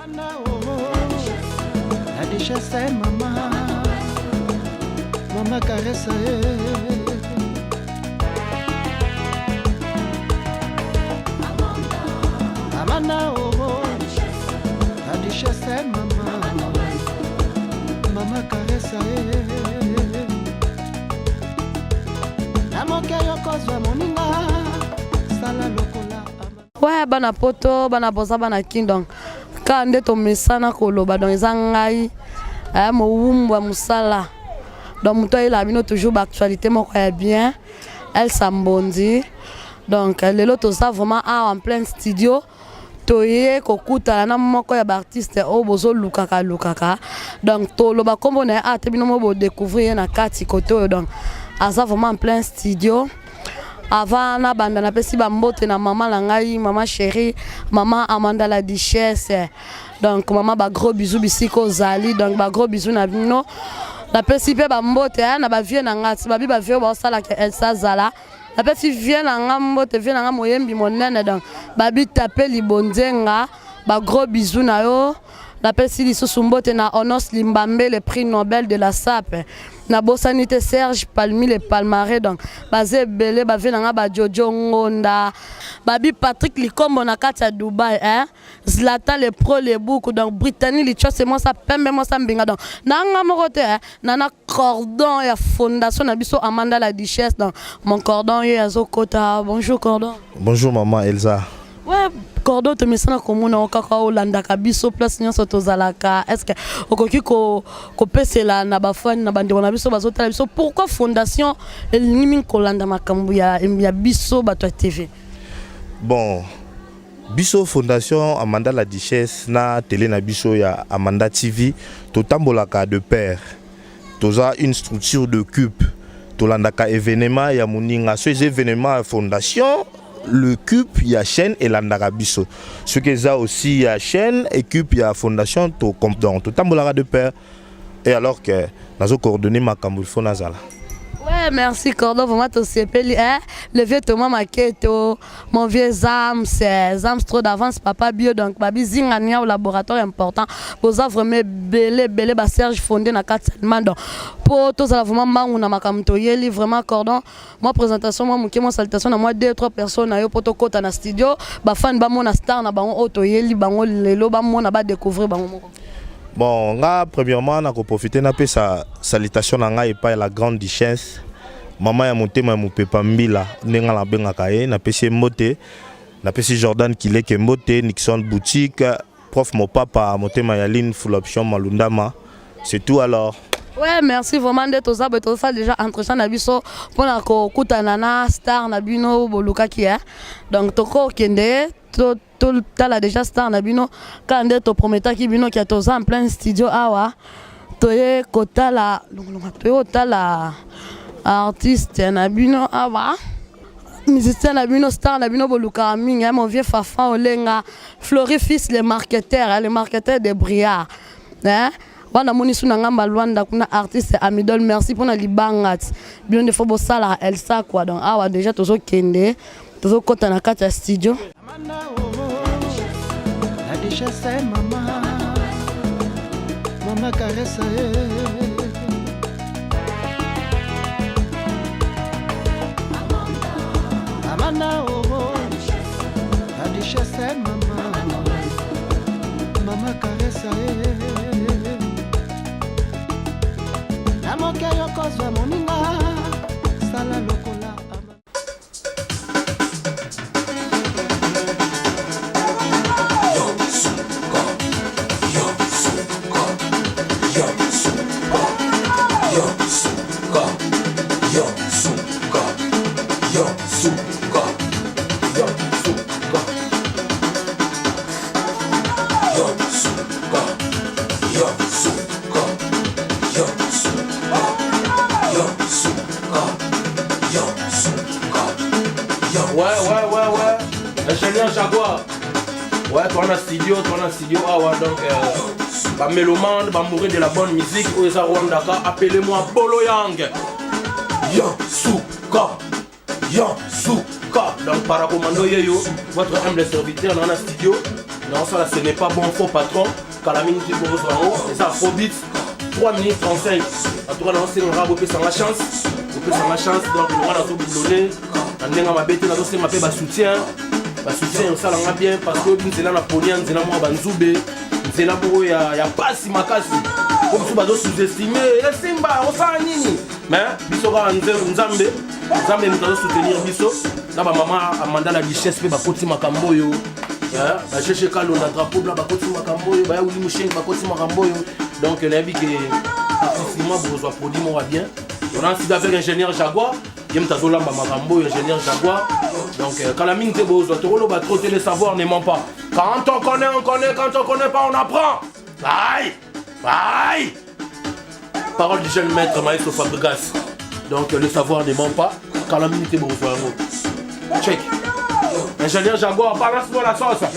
La duchesse c'est maman, maman caresse. Amanda oh, la duchesse c'est maman, maman caresse. La moke yokozwa moninga, sala lokola. Ouais, bana poto, bana bosa, bana kingdom. Quand on est au mesana koloba dans les angai, mo wumba musala. Donc muto il a mis toujours l'actualité mo quoi bien. Elle s'ambondi. Donc les lotos ça vraiment en plein studio. Toye kokuta na moko ya artiste o bozo lukaka. Donc to loba kombo na a te bino mo bo découvrir na kati koto donc asa vraiment en plein studio. Avant na banda na pesi ba mbote na maman langai, maman chérie, maman Amanda la duchesse. Donc maman ba gros bisous bisiko zali, donc ba gros bisous na bino. Na pesi pe ba mbote na ba vie na ngati, ba bi ba vie ba sala ke Elsa zala. Na pesi vie na ngambote, vie na ngamoyembi monene donc ba bi taper libonzenga, ba gros bisous na yo. Na pesi lisusu mbote na Onos Limbambe, le prix Nobel de la SAP. Na bosanité Serge Palmi le palmarès donc basé belé ba venanga ba Jojo Ngonda babi Patrick Likombo na kati ya Dubai hein Zlatan le pro le bouc donc Brittany li c'est moi ça pembe moi ça mbinga donc nanga mokote hein nana cordon ya fondation na biso Amanda la duchesse donc mon cordon ya zokota. Bonjour cordon. Bonjour maman Elsa. Ouais cordon te mesana komuna okaka olanda kabiso place nyonso tozalaka est-ce que okoki ko pesela na bafani na bande na biso bazotala biso pourquoi fondation elimi kolanda makambu ya biso bato TV? Bon biso fondation Amanda la duchesse na télé na biso ya Amanda TV totambolaka de pair toza une structure de cube tolandaka événement ya moninga ces événements fondation le cube y a chaîne et l'andarabiso. Ce que ça aussi y a chaîne et cube y a fondation to compte tout tambolara de pair et alors que nazo coordonné ma camboulfo nazala. Ouais, merci cordon vraiment to sepeli hein le vieux Thomas Maketo mon vieux Zams trop d'avance papa bio donc babi zingania au laboratoire important pour ça vraiment belé ba Serge fondé na 4 donc pour tous ça vraiment mangu na makamto yeli vraiment cordon moi présentation moi muke moi salutation na moi 2-3 personnes na yo poto kota na studio ba fan ba mona star na bango auto yeli bango lelo ba mona ba découvrir bango moko. Bon, premièrement, on a profité de sa salutation et pas la grande duchesse. Maman a monté ma pepa mbila, nenga la benga kaye, na pesi moté, na pesi Jordan qui est moté, Nixon boutique, prof mon papa a monté ma yaline full option malundama. C'est tout alors. Ouais, merci vraiment d'être aux abonnés. Tout ça déjà entretien na biso pour na ko kutanana star na bino boluka qui est. Donc toko kende tout la déjà star na bino quand to prometa ki bino qui a tous en plein studio awa toye kota la toye tala artiste na bino awa musicien na bino star na bino boluka mingi mon vieux Fafa Olenga Flori fils le marketeur de Briard hein wana moni suna ngamba Luanda kuna artiste Amidol merci pour na libangat bien de fo bo sala Elsa quoi donc awa déjà tozo kende tozo kota na kati ya studio. La duchesse c'est maman, maman caresse. Amanda oh, la duchesse c'est maman, maman caresse. La moke yokozwa moninga, sala lokola. Ouais. Ingénieur Jaguar. Ouais, toi on a studio, ah ouais, donc bah mélomane, bah mourir de la bonne musique, Oeza Rwandaka, appelez-moi Bolo Yang. Yansuka. Donc par commando yeyo, votre humble serviteur dans un studio, Non, ça là, ce n'est pas bon, faux patron. Quand la minute pour vous en haut, et ça, Afrobeat, 3 minutes 35. En tout cas, c'est un rap, vous pouvez sans la chance. Vous pouvez sans la chance, donc le roi dans tout boulonné. On est dans ma bête, dans tout ma paix, soutien. Soutien, ça l'a bien parce que c'est là la police, c'est là moi, Banzoubé. C'est là pour eux, il y a pas si ma casse. Comme si vous sous-estimé, les Simba, on s'en nini. Mais, Bissora, Nzambe, Nzambe, nous allons soutenir Bisso. Là, ma maman a mandé la richesse, mais Bakoti Makamboyo. Je suis calme, on a drapeau blanc, Bakoti Makamboyo, Bayaouli Mouchen, Bakoti Makamboyo. Donc, on a vu que effectivement, vous avez produit moi bien. On a aussi avec ingénieur Jaguar. Il y a un Makamboyo, ingénieur Jaguar. Donc, quand la mine est beau, trotter les savoirs ne ment pas. Quand on connaît, on connaît. Quand on connaît pas, on apprend. Aïe! Aïe! Parole du jeune maître Maestro Fabregas. Donc, le savoir ne ment pas. Quand la mine est beau, check. Ingénieur Jaguar, balance-moi la sauce.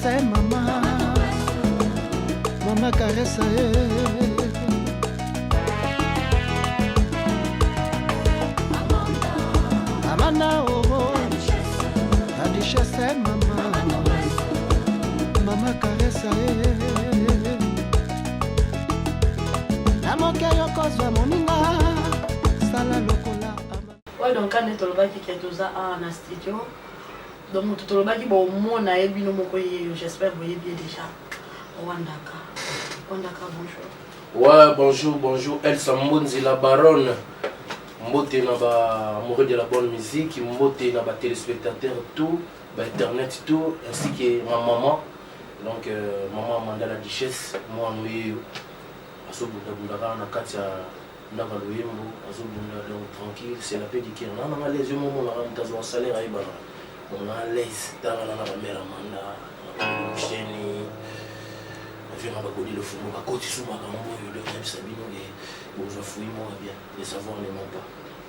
C'est maman, maman caresse. Amanda, oh, la richesse c'est maman, maman caresse. La moquette cause moninga, sala lokola. Ouais, donc quand on va qui est tous en studio. Donc tout le monde bon mon a ebi no moko j'espère vous voyez bien déjà Wandaka bonjour. Ouais, bonjour Elsa Mbonzi la baronne. Mbote na ba amoureux de la bonne musique, mbote na ba téléspectateurs tout, ba internet tout, ainsi que ma maman. Donc maman Amanda la Duchesse, moi nous asobunda bunda na katia ndaka loyembo azobunda donc tranquille, c'est la paix du cœur. Non les yeux mon na mtazo wa salaire ay bana. On a l'aise dans la mère Amanda, on chaîne, on vient à le fou, on va côté sous ma gambo, le rêve Sabino, on va fouiller moi bien, les savoirs ne mentent pas.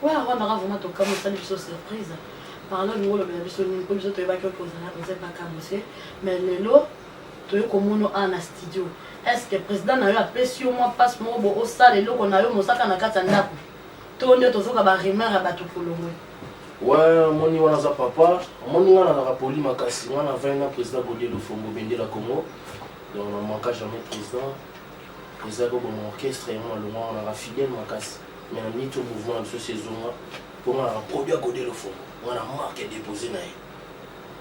Ouais, on aura vraiment ton comme ça, une surprise. Par là, nous, le bien, comme ça, tu vas que vous n'avez pas camossé, mais les lots, tu es comme on a un studio. Est-ce que le président a eu à pression, moi, passe moi au salle, et l'eau qu'on a eu, mon sac en a 4 ans. Tu es tout ça, va remettre à battre pour le moins. Ouais, moni wana za papa, moni wana na rapoli makasi, wana 20 ans président Godé le Fombo Bende la Congo. Donc on manque jamais président. Président ko bon orchestre et moi le mois on a fidèle makasi. Mais on mis tout mouvement de ce saison là pour on a produit Godé le Fombo. On a marqué déposé na.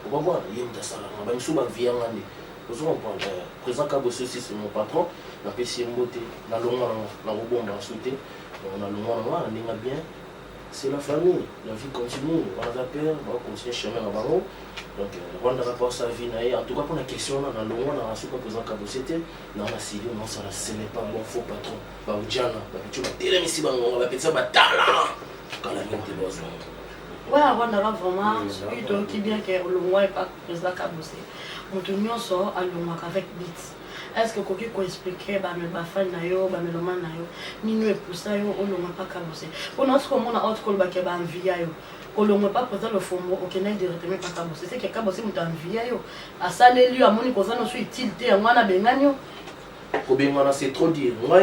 On va voir, il y a une sala, on va nous ba via ngandi. Vous comprenez, président Kabosé c'est mon patron, la PC Mbote, na longa na robomba sauté. On a le mois on a bien. C'est la famille, la vie continue, on a peur, on va continuer chemin là-bas. Donc, on a rapport à sa vie. En tout cas, pour la question, on a le monde, on a reçu comme président Kabosete, on a Sidi, non, ce n'est pas bon, faux patron. Bah, Diana, tu vas télé ici, on va appeler ça, talent. Quand la vie est besoin. Ouais, on a vraiment, celui qui bien que le mois n'est pas président Kabosete. On te met sort à le mois avec Beats. Est-ce que quelqu'un peut expliquer ma fan nayo, ma mélomane nayo, ni nous pour ça yo, on ne pas cabossé. Pour notre comme on a autre col baké ba envia yo. On ne pas présent le fombo, au Kenya directement pas cabossé. C'est que cabossé nous envia yo. À ça les lieux à mon cause on suis tilté, on a benganyo. Ko bengana c'est trop dire. Moi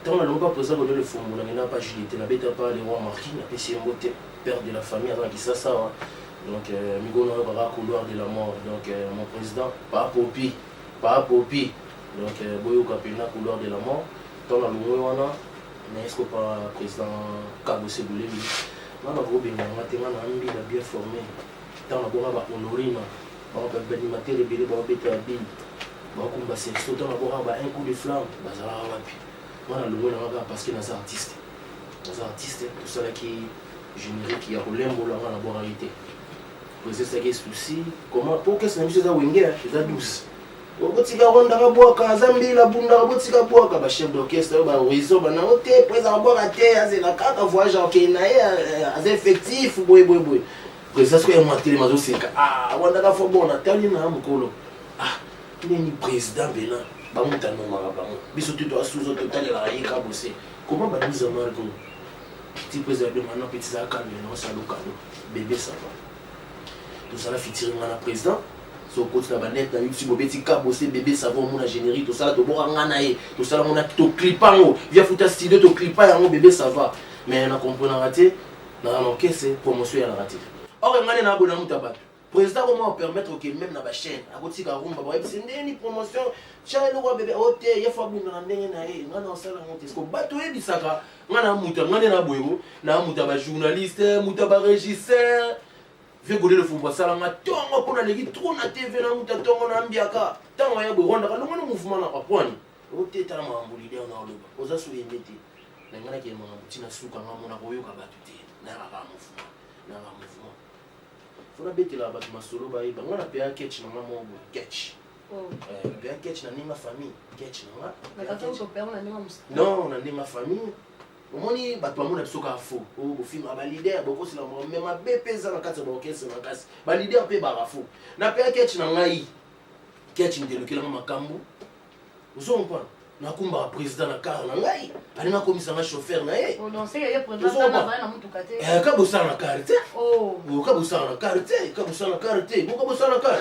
tant on pas présent le fombo, on n'a pas Juliette, n'a pas les rois marquis, n'a pas si mbote père de la famille avant qui ça. Donc Migo na ba couloir de la mort. Donc mon président pas Popi. Pas Popi, donc Boyo Kapena couleur de la mort. Dans la Louana, mais est-ce que pas président Kabosé Boulemi? Dans la groupe, on a bien formé. Dans la Bora Honorina, on a animateur rebelle, on a bêté à Bill. On a combattu, dans la Bora, un coup de flamme, Bazara Wapi. On a le Louana parce qu'il y a des artistes. Des artistes, tout ça qui est générique, qui a roulé un boulot dans la moralité. Vous avez des soucis. Comment? Pour que ça ne soit pas Wenger, c'est douce. Botika ronda kaboka zambi la bunda botika boka ba chef d'orchestre ba horizon ba na ote président boka te azela kaka voyage en Kenya az effectif boy président ko monter mazo seka ah wanda ka fo bona tali na mukolo ah ni président bela bamuta nomaka bango biso te toasuza totalela yeka bose comment bamise margo ti président de maintenant petit ça calme non ça lokalo bébé ça va tout ça la fitiri ngana président so côté na banette na yuti bobeti ka bose bébé ça va mon générique tout ça to bora ngana ye tout ça mon to clipango via futa studio to clipa yango bébé ça va mais na comprendre raté na manquer c'est promotion ya raté or ngane na abona mutaba président comment permettre que même na ba chaîne akotika rumba ba c'est ndeni promotion chale lo bébé oté ya fa buna ndenge na ye ngana osala monte ko bato ebisaka ngana muta ngane na boyebo na muta ba journaliste muta ba régisseur vieux godé le fumba sala nga tongo pona legi trop na TV na muta tongo na mbiaka tango ya boronda ka ngana mouvement na kapwani oté tala mambuli de na oloba oza so yemete na ngana ke mama butina suka ngamo na koyoka bato te na ba mouvement fona betela bato masolo ba yeba ngana pe aketch na mama obo ketch pe aketch na ninga famille ketch na non na ninga famille omoni bato bamona biso ka fo bofilma balider bokosila me mabe peza na kati ya baokese makasi balider mpe bakafo na pe aketch na ngai ketch ndelokelanga makambo ozompana nakumbaka président na kar na ngai alinga komisanga chauffeur na ye kabosala na kar te kabosala na kar te kabosala na kar te bokabosala na kar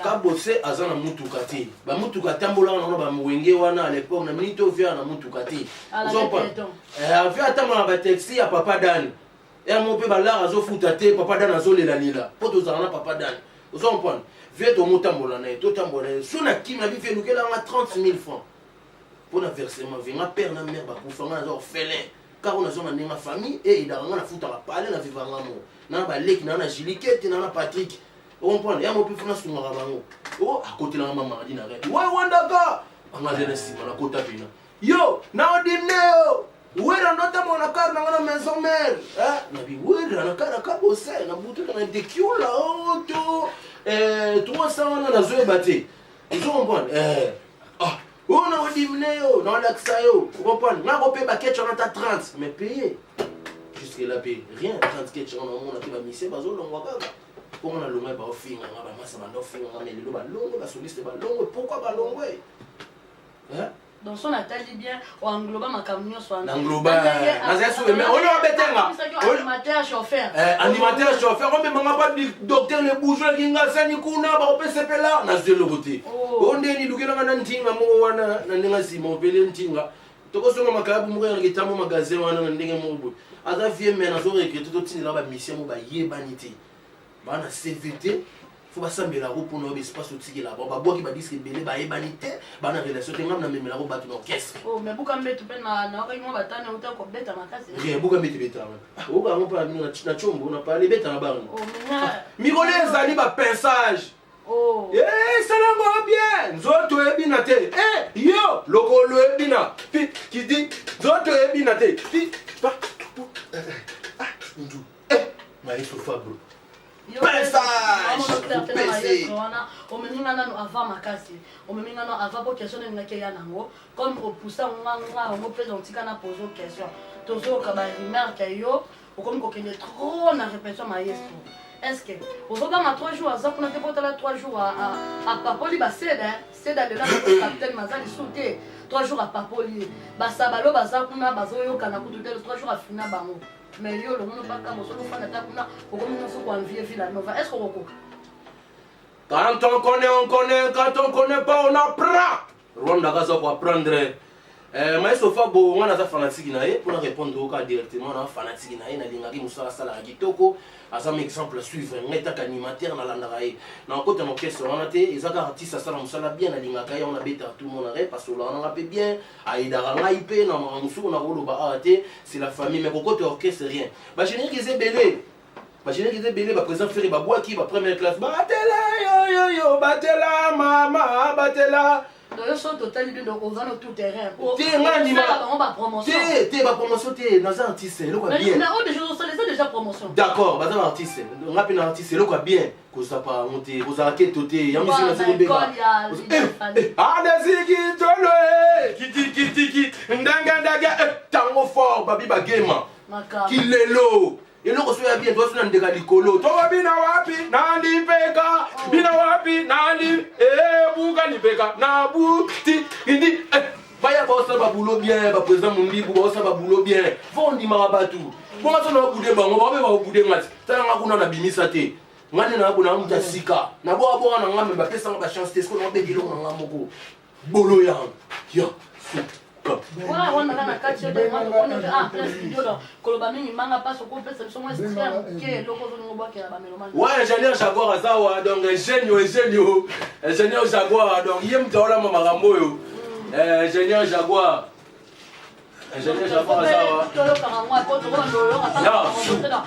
kabose aza na mutuka te bamutuka tambolaka nango bamwenge wana a l'époque na minute ovia na mutuka te avia atambola na bataxi ya papa dan yango mpe balara azofuta te papa dan azolelalila mpo tozala na papa dan ozompana vie tomotambola na ye totambola ye so na kimi na bife elukelanga 30 000 francs mpo na versement vie nga père na mère bakufa nga naza orphelin kaka nazo na ndenge famille e edaka nga nafutaka pale na vivanga mo na baleki na na jilikete na patrick okompona yango mpe fona sungaka bango o akotelanga mamardi na repe we wandaka anga zena nsima nakota pena yo naodimneo wera notamo na kar nanga na maison mère nabi wera na kar akabose na butuka na dekiula oto 300 wana nazoyeba te ozokompona ona odimine yo naolakisa yo okompona ngako mpe baketch wana ta 30 mais paye jusque là pe rien 30 ketch wana omona te bamise bazolongwa kaka mpongo na longwe baofinga nga bamasa bandofinga nga melelo balongwe basoliste balongwe pourquoi balongwe donc son atali bien o engloba makambo nyonso wana engloba naza so mais on a betenga animateur chauffeur animateur chauffeur on me manga pas docteur le bourgeois kinga sani kuna ba opesepela na zelo côté on ndeni lukela na ntinga mo wana na ndinga sima opele ntinga tokosonga makabu mo ngaki tamo magazin wana na ndenge mo aza vie mais na zo recruter to tinela ba mission mo ba yebanité bana CVT faut basambela ko pour no espace otiki là ba boki ba disque belé ba yebanité bana relation te ngam na memela ko batu orchestre mais buka mbetu pe na ka ngo batana uta ko beta makasi buka mbetu beta o ba ngo pa na chombo na pa le beta na bango migole ezali ba pinçage salango bien nzoto ebina te yo lokolo ebina qui dit nzoto ebina te ndu maestro Fabro omeminga nano ava makasi omeminga nano ava po question nengaki ya nango comme opusa nga yango mpe zontika na pose question tozoyoka baremarke yo okomi kokende trop na répétition maestro est-ce que ozobanga 3 jours aza kuna te potala 3 jours apapoli baseda seda dela capitaine maza lisu te 3 jours apapoli basabalo baza kuna bazoyokana kutu te 3 jours afina bango mais yo le monde pas comme ça on fait kuna comme on faut envier Villanova est-ce qu'on recourt quand on connaît quand on connaît pas on apprend Rwanda gaza pour apprendre maestro Fabo ngana za fanatique na ye pour répondre au cas directement na fanatique na ye na lingaki musala sala kitoko asa un exemple suivre ngeta animateur na landaka ye na côté na orchestre wana te ezaka artiste sala musala bien na lingaka ye on a beta tout le monde arrête parce que là on a pe bien aidara ngai pe na musuko na koloba ate c'est la famille mais côté orchestre rien ba générique ezebele ba générique ezebele ba président Ferry ba boaki ba première classe batela yo batela mama batela donc so total de ozana tout terrain te ngani ba promotion te ba promotion te na za artiste le quoi bien mais on déjà promotion d'accord ba za artiste ngapi na artiste le quoi bien ko ça pas monter ko za keto te ya musique na zobeba desiki tolo kiti ndanga tango fort babi ba game kilelo eloko so ya bien to suna ndeka likolo to bina wapi nandi peka bina wapi nandi buka ni peka na buti indi baya bosa ba boulot bien ba président Mundibu bosa ba boulot bien fondi marabatu ko ngaso na bude bango ba be ba bude ngati tala ngakuna na bimisa te ngane na bona mja sika na bo abo na ngame ba pesa ba chance te sko no be dilo na ngamoko bolo yang ya voilà on a na kacho de ma on a plein studio là koloba mingi manga passe ko pesa so mo extrême ke loko zo ngoba ke ba melomane ouais ingénieur Jaguar azawa donc ingénieur Jaguar donc yem taola mama rambo yo ingénieur Jaguar azawa to yo ka ngwa ko to ko ndo yo ka ta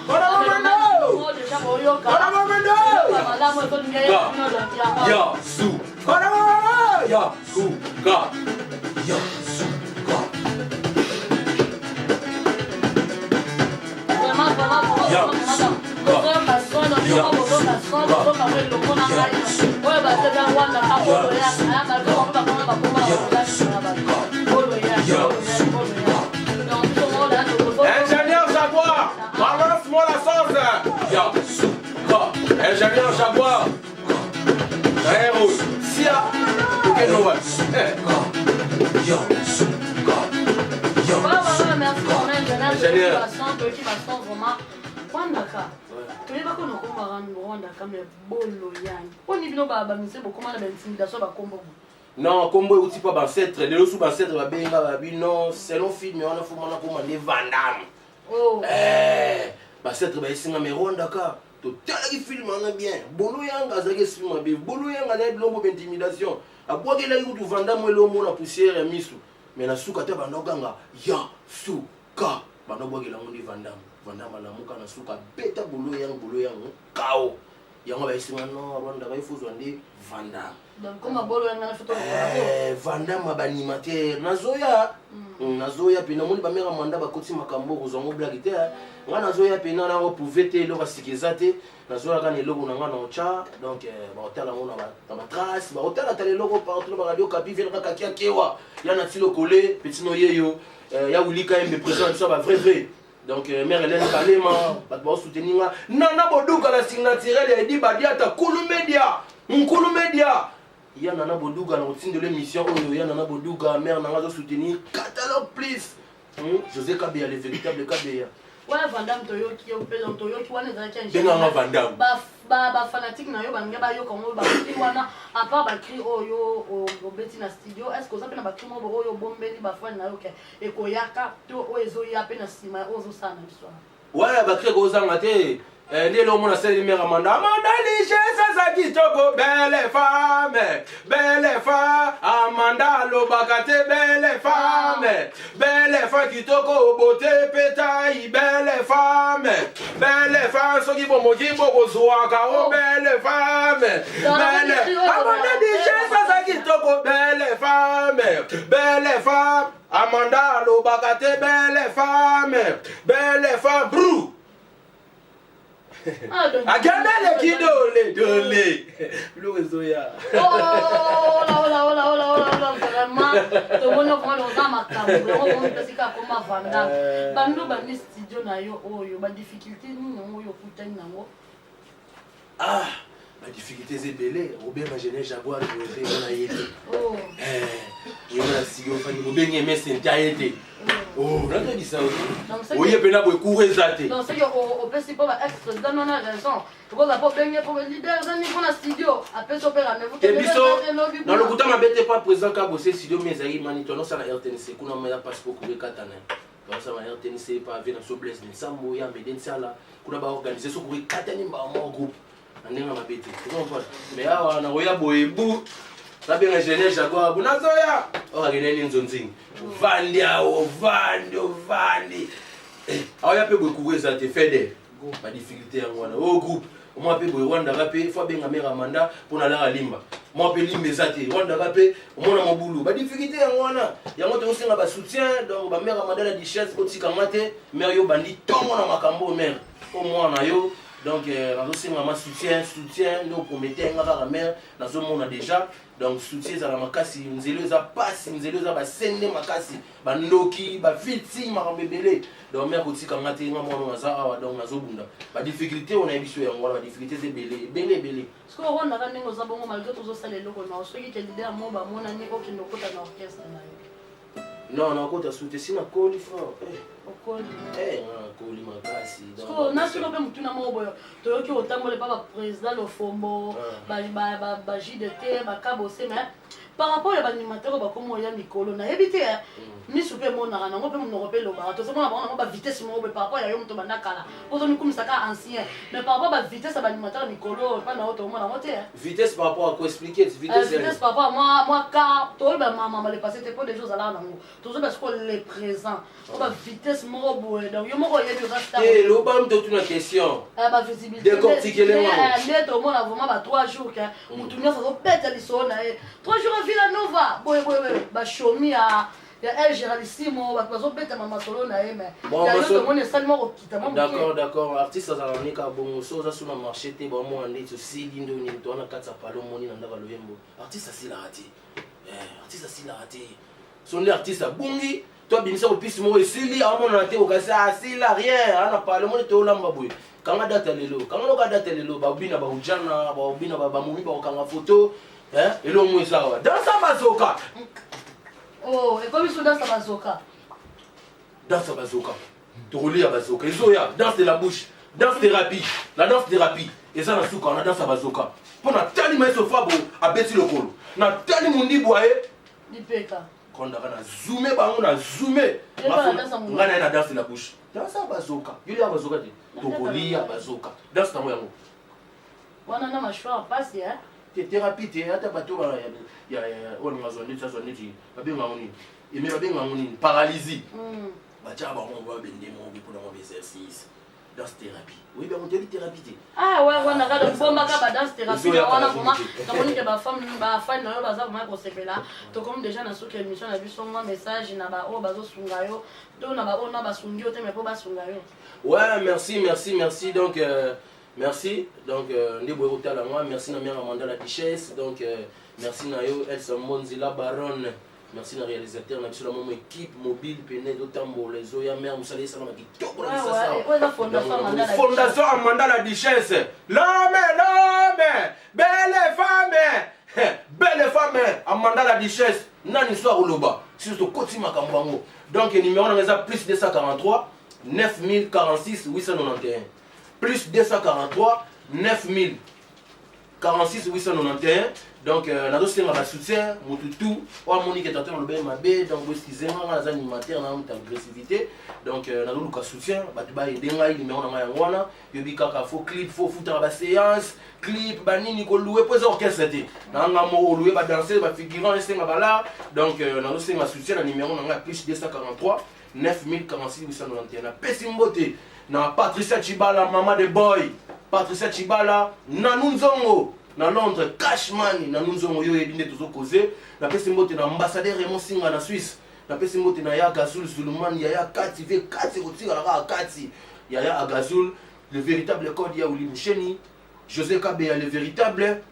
ingénieur Jaguar, balance-moi la sauce. Ingénieur Jaguar. Aéro, Sia, ok, no one. Ingénieur. toyeba ko nokombaka rwanda kame bolo yani oni bino bamise bokoma na baintimidation bakombo non kombo euti pa bancêtre lelo su bancêtre babenga babino selon film wana fomana koma nde vandam bancêtre baesinga me rwanda ka totalaki film wana bien bolo yanga azalaki esfilm mabe bolo yanga azali bilombo baintimidation abwakelaki kutu vandam ele omona poussière ya misu me na suka te bandokanga ya suka bandobwakelango ndi vandam vandam alamuka na suka beta bolo yang kao yango baisinga no rwanda baifuzwa ndi vandam donc comme bolo yang na photo vandam abanimateur nazoya pe namoni bamera manda bakoti makambo kozongo blague te nga nazoya pe na ngo pouvoir te lo basikeza te nazoya kana eloko na nga na ocha donc baotala ngo na matrace baotala tala eloko partout ba radio kapi vient ka kakia kewa ya na tilo kole petino yeyo ya wulika mbe président ça ba vrai donc mère Hélène Kalema ba soutenir nga nana boduka la signature ya di badiata Kulu Media ya nana boduka na routine de l'émission oyo ya nana boduka mère nanga zo soutenir catalogue please José Kabea le véritable Kabea ouais vandam toyoki yo pe toyoki wana za change benga vandam ba fanatique na yo banga ba yo kongo ba wana à part ba cri oyo o beti na studio est-ce que ça pe na ba cri mo oyo bombeli ba fan na yo ke ekoyaka to ozo ya pe na sima ozo sana biswa ouais ba cri ko zanga te Nelo mona seli mera manda lichesse sa kitoko belle femme Amanda lobakate belle femme kitoko beauté pétaille belle femme soki bomoki boko zwaka o belle femme Amanda lichesse sa kitoko belle femme Amanda lobakate belle femme brou aganda le kidole dole lo ezoya oh vraiment to mona vraiment on a makambo on peut ka koma vanda bando bani studio na yo oyo ba difficulté ni oyo kutani nango ba difficulté zebele Robert ingénieur Jaguar le na yete yona sigo fani bobenge message yete nata bisa oye pena boy courezate donc c'est au petit pas ex dans non raison parce que pour benye pour leader dans niveau na studio après opéra mais vous te dans le kuta mabete pas présent ka bosser studio mais zai manito non ça na RTNC kuna ma passe pour couper katana donc ça na RTNC pas venir sur bless ni sambo ya meden sala kuna ba organiser so couper katani ba mo groupe ndinga mabete tu comprends mais awa na oya boyebu sabe ingénieur Jaguar bunazoya okangeneni nzonzingi vandi aoya pe boye kuweza te fede ba difficulté yango wana o groupe moi pe boye Rwanda rape fo benga mera manda pona la limba moi pe limbe zate Rwanda rape mona mobulu ba difficulté yango wana yango to singa ba soutien donc ba mera manda la dichesse ko tika mate mer yo bandi tongo na makambo mer o mwana yo Donc, nazosenga soutien nous promettez ngaka mère nazomona déjà. Donc soutien za la makasi nzelo za pasi nzelo za ba sende makasi ba ndoki ba fiti makambebele. Donc mère kotika ngate nga mwana za awa donc nazobunda. Ba difficulté on a biso yango ba difficulté c'est belé. Parce que on a quand même zabongo malgré tout ça les loko na soki te leader mo ba mona ni oki ndokota na orchestre na yo. Non, kota soutien sina koli frère. Okoli. Koli makasi. So na sino pe mutuna mo boyo. Toyoki otambole pa ba président le Fombo, ba JDT, ba Kabose mais par rapport à l'animateur ba komo ya mikolo na ebité ni super mo na ngo pe mo ngope lo ba to se mo na ba vitesse mo par rapport à yo mto banda kala. Ozo ni comme ça ka ancien mais par rapport à vitesse à l'animateur mikolo pas na auto mo na mote. Vitesse par rapport à quoi expliquer vitesse par rapport à moi car to ba mama le passé te pour des choses à là nango. To se parce que les présents. On va vitesse mo boy donc yo mo ko yebi rasta. Eh lo ba mto tuna question. Ba visibilité. Décortiquer les mots. Net au moins vraiment ba 3 jours que mutunya ça zo pète lisona 3 jours à Villanova. Boy ba shomi à El Géraldissimo ba zo pète mama solo na mais tout le monde est seulement okita. D'accord artiste ça en est ka bon so ça sur le marché te ba mo andi to silindo ni to na katsa palo moni na ndaka loyembo. Artiste ça la raté. Artiste ça la raté. Son artiste a bungi toi bimisa ko pisi mo esili a mon raté o kasa sila rien ana palo moni to lamba boy. Kanga data lelo ba bina ba ujana ba bina ba mumi ba kanga photo et le moins ça dans sa bazoka. Oh, et comme ils sont dans sa bazoka. Dans sa bazoka. Tu relis à bazoka. Ils sont là, danse de la bouche, danse thérapie, la danse thérapie. Et ça, on a dans sa bazoka. Pour na tali mais so fabo a beti le colo. Na tali mundi boye. Dipeka. Quand on a zoomé, on a zoomé. On a la danse de la bouche. Dans sa bazoka. Il y a bazoka. Tu relis à bazoka. Danse ta moyango. On a un choix passe hein. Thérapie te ata bato ya on mazoni ça zoni ti babe ngamoni et mais babe ngamoni paralysie bacha ba on va bende mo bi pour mon exercice dans thérapie oui ben on dit thérapie te ouais on a regardé bomba ka dans thérapie on a vraiment comme que ba femme ba fan na yo baza vraiment consepela to comme déjà na soki émission na biso moi message na ba o bazo sunga yo to na ba o na ba sungi o te mais po ba sunga yo ouais merci donc merci donc Ndebo Otala moi merci na mère Amanda la Duchesse donc merci na yo Elsa Monzila Baronne merci na réalisateur na biso la mon équipe mobile Pene d'Otambo les oya mère Moussali ça na kitoko na ça fondation Amanda la Duchesse l'homme belle femme Amanda la Duchesse nani soir oloba surtout koti makambango donc numéro na mesa plus 243 9046 891 plus 243 9046 891 donc nazo senga ba soutien mututu wa moni ke tato na lobe mabe donc excusez-moi na animateur na muta agressivité donc nazo luka soutien ba ba edenga ili me ona maya ngwana yobi kaka faux clip faux foutre ba séance clip ba nini ko louer poser orchestre te na nga mo louer ba danser ba figurant senga ba là donc nazo senga soutien na numéro na nga plus 243 9046 891 na pesimbote na Patricia Chibala maman de boy Patricia Chibala Nanou Nzongo na Londres Cashman Nanou Nzongo yo yebinde tozo causer na pesimbote na ambassadeur Raymond Singa na Suisse na pesimbote na ya Gazul Zulman ya Kati ve Kati kotira la Kati ya Agazul le véritable code ya Oli Moucheni José Kabea le véritable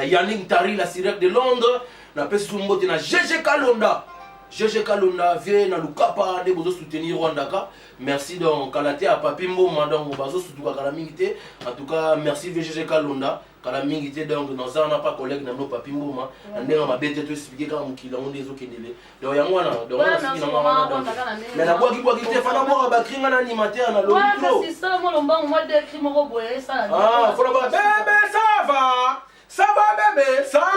Yannick Tari la sirène de Londres na pesimbote na GG Kalonda vient na Lukapa de bozo soutenir Rwandaka. Merci donc Kalate à Papimbo madame bazo soutuka kalamingité. En tout cas merci VGG Kalonda kalamingité donc dans ça on n'a pas collègue na no Papimbo ma ndenge ma bête te expliquer quand mukila on des okendele. Donc yangwana donc mais la bois qui te fana mo ba kringa na animateur na lobby. Ouais c'est ça mo lomba mo de crime ro boye ça. Ah faut ba bébé ça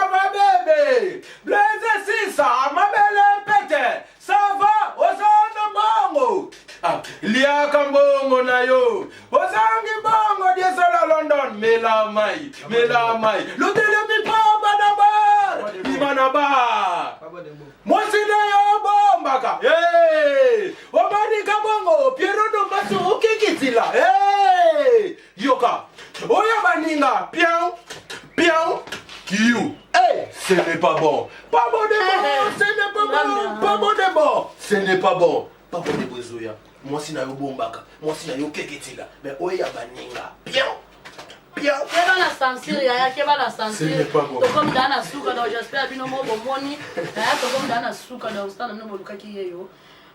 va bébé Blaise si ça ma belle pète ça va osana bongo lia kambongo na yo osangi bongo diesola London melamai l'hôtel mi pa banaba moi c'est yo bombaka obani kabongo Pierrot do Maso okikitila yoka oya baninga piao Kiou. Ce n'est pas bon. Ce n'est pas bon. Pas bon de bon. Ce n'est pas bon. Pas bon de Bozoya. moi si na yo bombaka moi si na yo keketila mais oya baninga bien bien keba na censure ya keba na censure to comme dans suka donc j'espère bino mo bomoni to comme dans suka donc ça na mo lukaki yeyo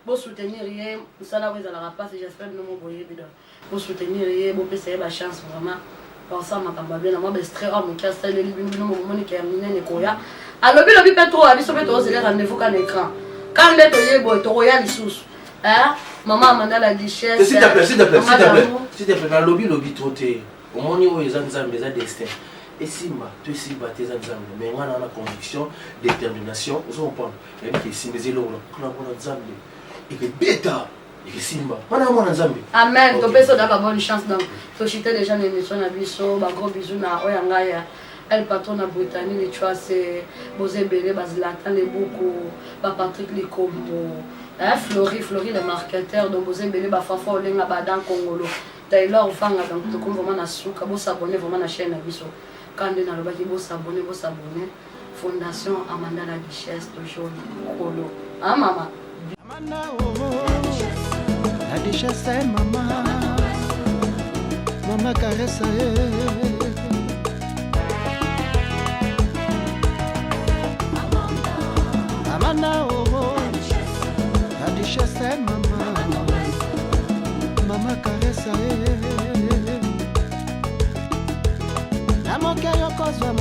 bo soutenir ye ça vous la rapace j'espère bino mo boye bidon bo soutenir ye bo pesa ba chance vraiment pour ça makamba bien moi be stress mon castel le bino mo bomoni ki amine ne koya alobi lobi petro abiso petro c'est le rendez-vous kan écran quand le to ye bo to roya lisusu maman Amanda la duchesse s'il te plaît s'il te plaît s'il te plaît s'il te plaît na lobi troté au moins où ils ont des destin et si ma tu si batez ensemble mais on a la conviction détermination vous comprenez et que si mais là on a bon ensemble et que bêta et que simba on a bon ensemble amen to peso da bonne chance donc to chiter déjà l'émission na biso ba gros bisous na oyanga ya elle patron na Britannique les choix c'est Bosé Belé Bazilatan les beaucoup ba Patrick Likombo Flori le marketeur donc Bosé Belé ba Fafa olenga ba dans Congolo Taylor Fanga donc to vraiment na suka bo s'abonner vraiment na chaîne na biso quand on a le baki bo s'abonner Fondation Amanda la Duchesse toujours Colo maman Amanda la Duchesse maman maman caresse Amanda la Duchesse maman maman caresse la moke yo kozwa